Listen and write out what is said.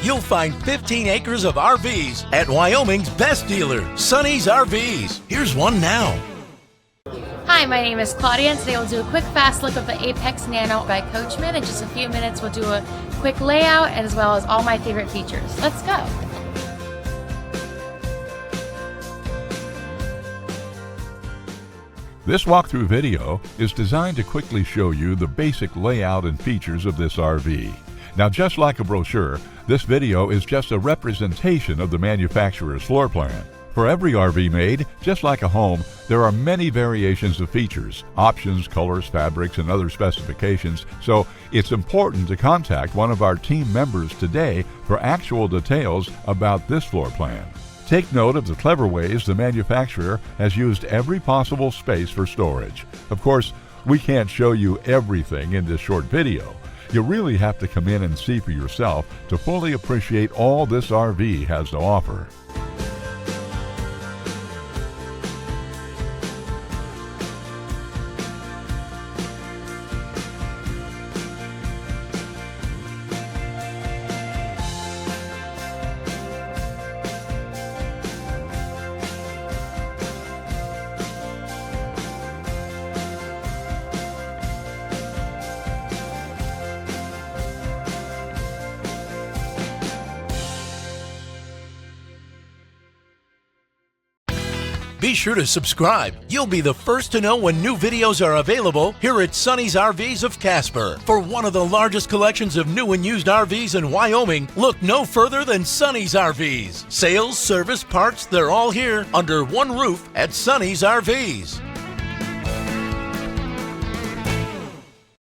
you'll find 15 acres of RVs at Wyoming's best dealer, Sonny's RVs. Here's one now. Hi, my name is Claudia, and today we'll do a quick fast look of the Apex Nano by Coachmen. In just a few minutes, we'll do a quick layout as well as all my favorite features. Let's go. This walkthrough video is designed to quickly show you the basic layout and features of this RV. Now, just like a brochure, this video is just a representation of the manufacturer's floor plan. For every RV made, just like a home, there are many variations of features, options, colors, fabrics, and other specifications, so it's important to contact one of our team members today for actual details about this floor plan. Take note of the clever ways the manufacturer has used every possible space for storage. Of course, we can't show you everything in this short video. You really have to come in and see for yourself to fully appreciate all this RV has to offer. Be sure to subscribe. You'll be the first to know when new videos are available here at Sonny's RVs of Casper. For one of the largest collections of new and used RVs in Wyoming, look no further than Sonny's RVs. Sales, service, parts, they're all here under one roof at Sonny's RVs.